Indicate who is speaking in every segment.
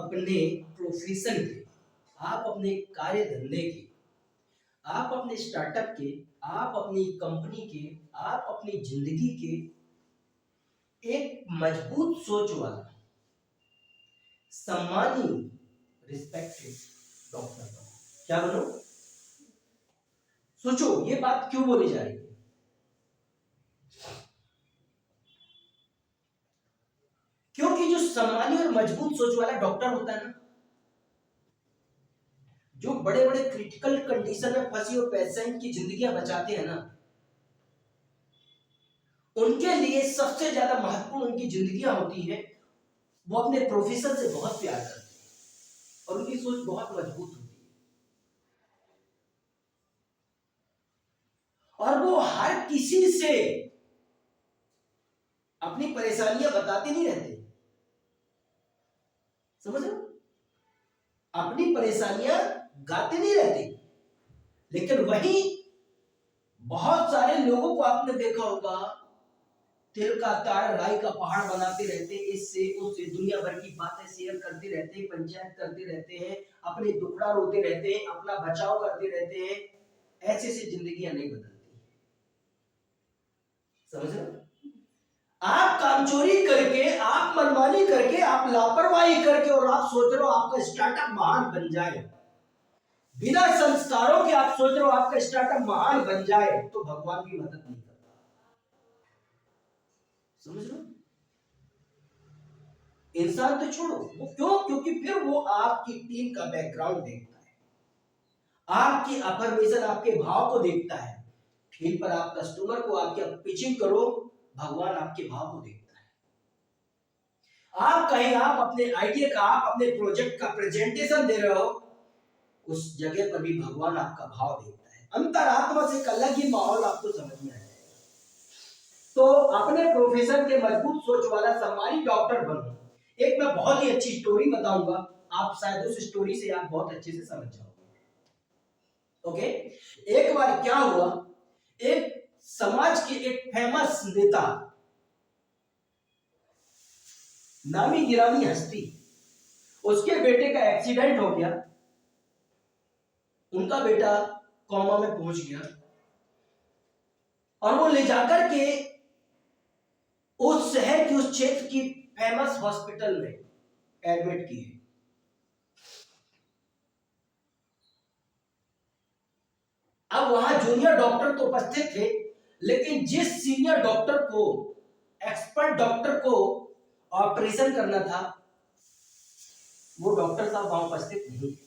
Speaker 1: अपने प्रोफेशन के, आप अपने कार्य धंधे के, आप अपने स्टार्टअप के, आप अपनी कंपनी के, आप अपनी जिंदगी के एक मजबूत सोच वाला सम्मानी रिस्पेक्टेड डॉक्टर बनो। क्या बनो? सोचो ये बात क्यों बोली जा रही है। क्योंकि जो सम्मानी और मजबूत सोच वाला डॉक्टर होता है ना, जो बड़े बड़े क्रिटिकल कंडीशन में फंसी हुई पेशेंट की जिंदगियां बचाते हैं ना, उनके लिए सबसे ज्यादा महत्वपूर्ण उनकी जिंदगियां होती है। वो अपने प्रोफेशन से बहुत प्यार करते हैं और उनकी सोच बहुत मजबूत होती है और वो हर किसी से अपनी परेशानियां बताते नहीं रहते। समझ रहे हो? अपनी परेशानियां गाते नहीं रहते, लेकिन वही बहुत सारे लोगों को आपने देखा होगा, तिल का ताड़ राई का पहाड़ बनाते रहते, इससे उससे दुनिया भर की बातें शेयर करते रहते हैं, पंचायत करते रहते हैं, अपने दुखड़ा रोते रहते हैं, अपना बचाव करते रहते हैं। ऐसे से जिंदगियां नहीं बदलती। समझ रहे हो? आप कामचोरी करके, आप मनमानी करके, आप लापरवाही करके और आप सोच रहे हो आपका स्टार्टअप महान बन जाए, बिना संस्कारों के आप सोच रहे हो आपका स्टार्टअप महान बन जाए, तो भगवान की मदद नहीं करता। समझ रहे हो? इंसान तो छोड़ो, वो क्यों? क्योंकि फिर वो आपकी टीम का बैकग्राउंड देखता है, आपकी अफर्मेशन, आपके भाव को देखता है। फील्ड पर आप कस्टमर को आपकी पिचिंग करो, भगवान आपके भाव को देखता है। आप कहीं आप अपने आइडिया का, आप अपने प्रोजेक्ट का प्रेजेंटेशन दे रहे हो, उस जगह पर भी भगवान आपका भाव देखता है। अंतरात्मा से एक अलग ही माहौल आपको समझ में आएगा। तो अपने प्रोफेशन के मजबूत सोच वाला सम्मानित डॉक्टर बनो। एक मैं बहुत ही अच्छी स्टोरी बताऊंगा, आप शायद उस स्टोरी से आप बहुत अच्छे से समझ जाओगे। ओके, एक बार क्या हुआ, एक समाज के एक फेमस नेता, नामी गिरामी हस्ती, उसके बेटे का एक्सीडेंट हो गया। उनका बेटा कोमा में पहुंच गया और वो ले जाकर के उस शहर की, उस क्षेत्र की फेमस हॉस्पिटल में एडमिट किए। अब वहां जूनियर डॉक्टर तो उपस्थित थे, लेकिन जिस सीनियर डॉक्टर को, एक्सपर्ट डॉक्टर को ऑपरेशन करना था, वो डॉक्टर साहब वहां उपस्थित नहीं थे।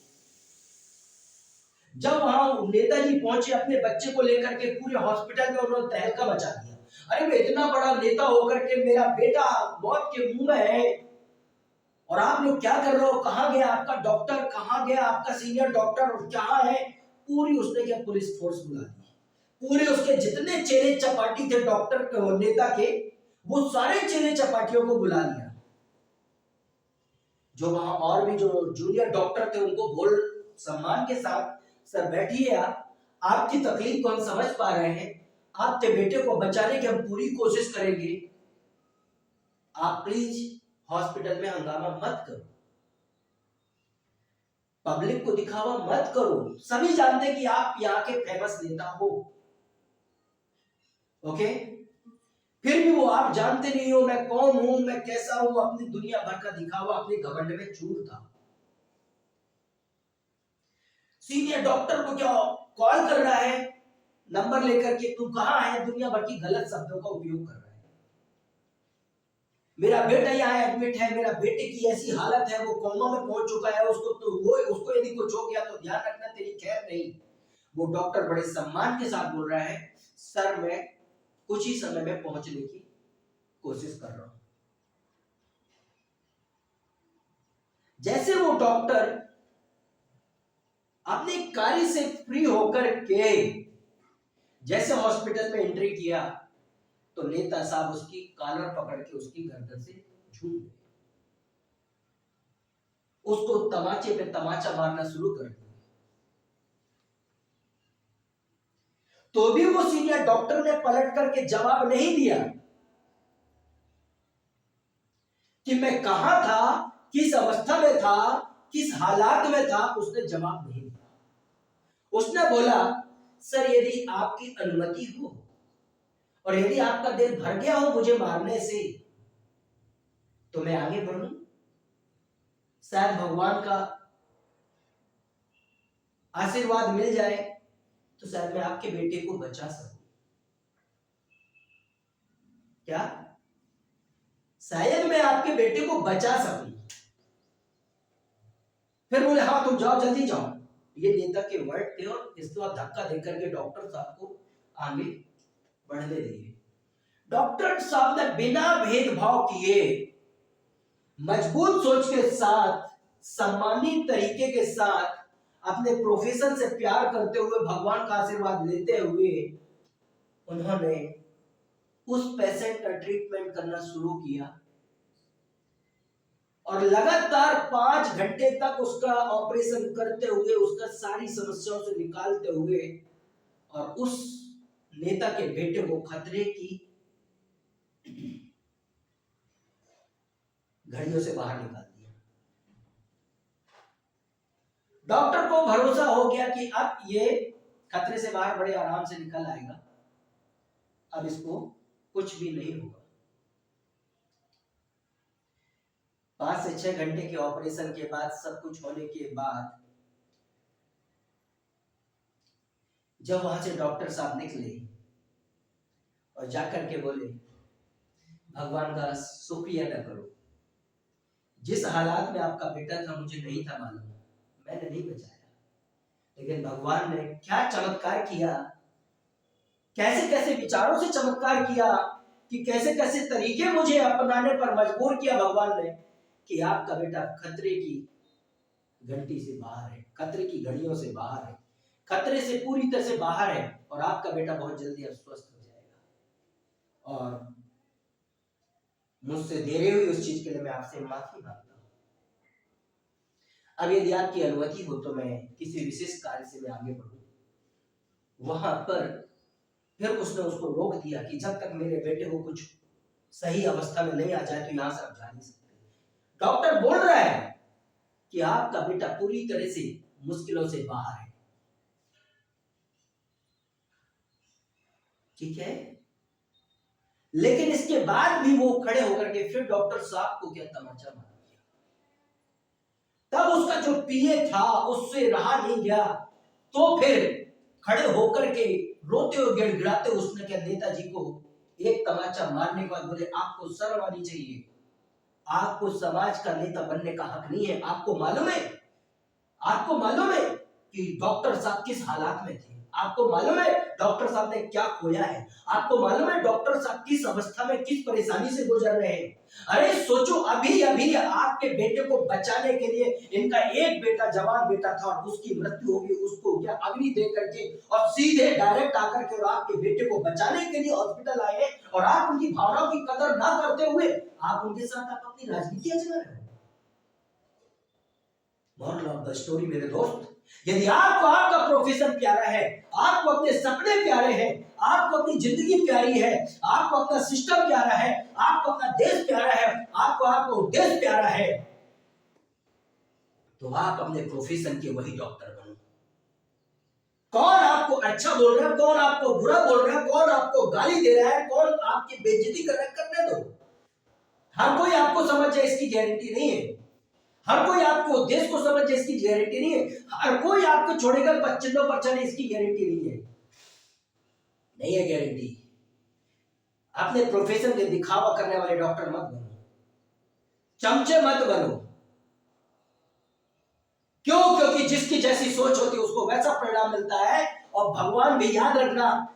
Speaker 1: जब वहां नेताजी पहुंचे अपने बच्चे को लेकर के, पूरे हॉस्पिटल में उन्होंने तहलका मचा दिया। अरे मैं इतना बड़ा नेता होकर के मेरा बेटा मौत के मुंह में है और आप लोग क्या कर रहे हो? कहां गया आपका डॉक्टर? कहां गया आपका सीनियर डॉक्टर? कहां है? पूरी उसने क्या पुलिस फोर्स बुला दी। पूरे उसके जितने चेले चपाटी थे डॉक्टर नेता के, वो सारे चेले चपाटियों को बुला लिया। जो वहां और भी जो जूनियर डॉक्टर थे उनको बोल सम्मान के साथ, सर बैठिए, आपकी तकलीफ को हम समझ पा रहे हैं, आपके बेटे को बचाने की हम पूरी कोशिश करेंगे, आप प्लीज हॉस्पिटल में हंगामा मत करो, पब्लिक को दिखावा मत करो, सभी जानते हैं कि आप यहाँ के फेमस नेता हो। ओके, फिर भी वो आप जानते नहीं हो मैं कौन हूं, मैं कैसा हूं, अपनी दुनिया भर का दिखावा, अपने घमंड में चूर था। सीनियर डॉक्टर को क्या कॉल कर रहा है नंबर लेकर के, तू कहां है? दुनिया भर की गलत शब्दों का उपयोग कर रहा है। मेरा बेटा यहाँ एडमिट है, मेरा बेटे की ऐसी हालत है, वो कोमा में पहुंच चुका है, उसको तो उसको यदि कुछ हो गया तो ध्यान रखना तेरी खैर नहीं। वो डॉक्टर बड़े सम्मान के साथ बोल रहा है, सर मैं कुछ ही समय में पहुंचने की कोशिश कर रहा हूं। जैसे वो डॉक्टर अपने कार्य से फ्री होकर के जैसे हॉस्पिटल में एंट्री किया, तो नेता साहब उसकी कॉलर पकड़ के उसकी गर्दन से झूम गए, उसको तमाचे पे तमाचा मारना शुरू कर दिया। तो भी वो सीनियर डॉक्टर ने पलट करके जवाब नहीं दिया कि मैं कहां था, किस अवस्था में था, किस हालात में था, उसने जवाब नहीं दिया। उसने बोला, सर यदि आपकी अनुमति हो और यदि आपका दिल भर गया हो मुझे मारने से, तो मैं आगे बढ़ूं, शायद भगवान का आशीर्वाद मिल जाए तो शायद मैं आपके बेटे को बचा सकूं। क्या? शायद मैं आपके बेटे को बचा सकूं। फिर बोले, हाँ तुम जाओ, जल्दी जाओ। ये नेता के वर्ड थे और इसके बाद धक्का देकर के डॉक्टर साहब को आगे बढ़ने दिए। डॉक्टर साहब ने बिना भेदभाव किए, मजबूत सोच के साथ, सम्मानित तरीके के साथ, अपने प्रोफेशन से प्यार करते हुए, भगवान का आशीर्वाद लेते हुए, उन्होंने उस पेशेंट का ट्रीटमेंट करना शुरू किया और लगातार 5 घंटे तक उसका ऑपरेशन करते हुए, उसका सारी समस्याओं से निकालते हुए, और उस नेता के बेटे को खतरे की घड़ियों से बाहर निकाल दिया। डॉक्टर को भरोसा हो गया कि अब ये खतरे से बाहर बड़े आराम से निकल आएगा, अब इसको कुछ भी नहीं होगा। 5 से 6 घंटे के ऑपरेशन के बाद, सब कुछ होने के बाद, जब वहां से डॉक्टर साहब निकले और जाकर के बोले, भगवान का शुक्रिया न करो, जिस हालात में आपका बेटा था मुझे नहीं था मालूम, मैंने नहीं बचाया, लेकिन भगवान ने क्या चमत्कार किया, कैसे कैसे विचारों से चमत्कार किया, कि कैसे कैसे तरीके मुझे अपनाने पर मजबूर किया भगवान ने, कि आपका बेटा खतरे की घंटी से बाहर है, खतरे की घड़ियों से बाहर है, खतरे से पूरी तरह से बाहर है, और आपका बेटा बहुत जल्दी अब स्वस्थ हो जाएगा। और मुझसे देरी हुई उस चीज के लिए मैं आपसे माफी मांगता हूं। अब यदि आपकी अनुमति हो तो मैं किसी विशेष कार्य से मैं आगे बढ़ूं। वहां पर फिर उसने उसको रोक दिया कि जब तक मेरे बेटे को कुछ सही अवस्था में नहीं आ जाए तो यहां से आप जा नहीं सकते। डॉक्टर बोल रहा है कि आपका बेटा पूरी तरह से मुश्किलों से बाहर है, ठीक है, लेकिन इसके बाद भी वो खड़े होकर के फिर डॉक्टर साहब को क्या तमाचा मार दिया। तब उसका जो पीए था उससे रहा नहीं गया, तो फिर खड़े होकर के रोते हुए गिड़गिड़ाते उसने क्या नेताजी को एक तमाचा मारने के बाद बोले, आपको शर्म आनी चाहिए, आपको समाज का नेता बनने का हक नहीं है। आपको मालूम है, आपको मालूम है कि डॉक्टर साहब किस हालात में थे, आपको मालूम है डॉक्टर साहब ने क्या खोया है, आपको मालूम है डॉक्टर साहब किस अवस्था में, किस परेशानी से गुजर रहे हैं। अरे सोचो, अभी अभी आपके बेटे को बचाने के लिए इनका एक बेटा, जवान बेटा था, और उसकी मृत्यु होगी, उसको क्या अग्नि दे करके और सीधे डायरेक्ट आकर के और आपके बेटे को बचाने के लिए हॉस्पिटल आए, और आप उनकी भावनाओं की कदर ना करते हुए आप उनके साथ आप अपनी राजनीति आजमा रहे हो। मॉरल ऑफ द स्टोरी मेरे दोस्त, यदि आपको आपका प्रोफेशन प्यारा है, आपको अपने सपने प्यारे हैं, आपको अपनी जिंदगी प्यारी है, आपको अपना सिस्टम प्यारा है, आपको अपना देश प्यारा है, आपको आपका उद्देश्य प्यारा है, तो आप अपने प्रोफेशन के वही डॉक्टर बनो। कौन आपको अच्छा बोल रहा है, कौन आपको बुरा बोल रहा है, कौन आपको गाली दे रहा है, कौन आपकी बेइज्जती कर रहा है, करने दो। हर कोई आपको समझ जाए इसकी गारंटी नहीं है, हर कोई आपके उद्देश्य को समझ जाए इसकी गारंटी नहीं है, हर कोई आपको छोड़ेगा 95% इसकी गारंटी नहीं है, नहीं है गारंटी। अपने प्रोफेशन के दिखावा करने वाले डॉक्टर मत बनो, चमचे मत बनो। क्यों? क्योंकि जिसकी जैसी सोच होती है उसको वैसा परिणाम मिलता है। और भगवान भी याद रखना,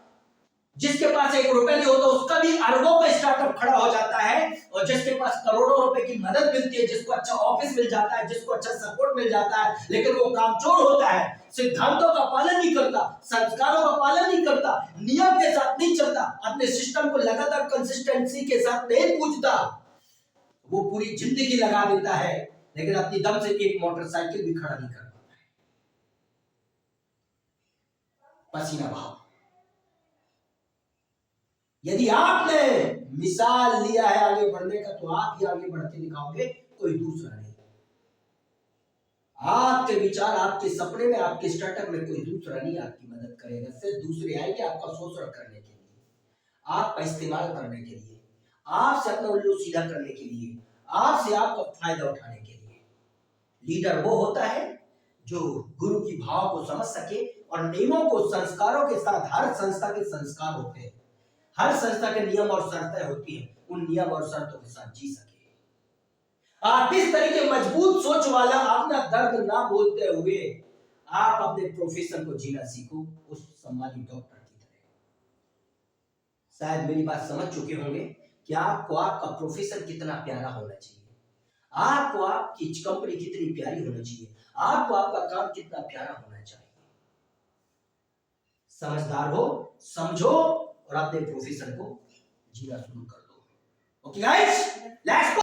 Speaker 1: जिसके पास 1 रुपए नहीं होता उसका भी अरबों का स्टार्टअप खड़ा हो जाता है, और जिसके पास करोड़ों रुपए की मदद मिलती है, जिसको अच्छा ऑफिस मिल जाता है, जिसको अच्छा सपोर्ट मिल जाता है, लेकिन वो कामचोर होता है, सिद्धांतों का पालन नहीं करता, संस्कारों का पालन नहीं करता, नियम के साथ नहीं चलता, अपने सिस्टम को लगातार कंसिस्टेंसी के साथ नहीं पूछता, वो पूरी जिंदगी लगा देता है, लेकिन अपनी दम से एक मोटरसाइकिल भी खड़ा नहीं कर पाता है। पसीना बहाओ। यदि आपने मिसाल लिया है आगे बढ़ने का, तो आप ही आगे बढ़ के दिखाओगे, कोई दूसरा नहीं। आपके विचार, आपके सपने में, आपके स्टार्टअप में कोई दूसरा नहीं आपकी मदद करेगा। सिर्फ दूसरे आएंगे आपका शोषण करने के लिए, आपका इस्तेमाल करने के लिए, आपसे अपना उल्लू सीधा करने के लिए, आपसे आपका फायदा उठाने के लिए। लीडर वो होता है जो गुरु की भाव को समझ सके और नियमों को, संस्कारों के साथ, हर संस्था के संस्कार होते हैं, हर संस्था के नियम और शर्तें होती हैं, उन नियम और शर्तों के साथ जी सके। आप इस तरीके मजबूत सोच वाला, अपना दर्द ना बोलते हुए आप अपने प्रोफेशन को जीना सीखो, उस सम्मानित डॉक्टर की तरह। शायद मेरी बात समझ चुके होंगे कि आपको आपका प्रोफेशन कितना प्यारा होना चाहिए, आपको आपकी कंपनी कितनी प्यारी होनी चाहिए, आपको आपका काम कितना प्यारा होना चाहिए। समझदार हो, समझो और अपने प्रोफेशन को जीना शुरू कर दो। Okay guys, let's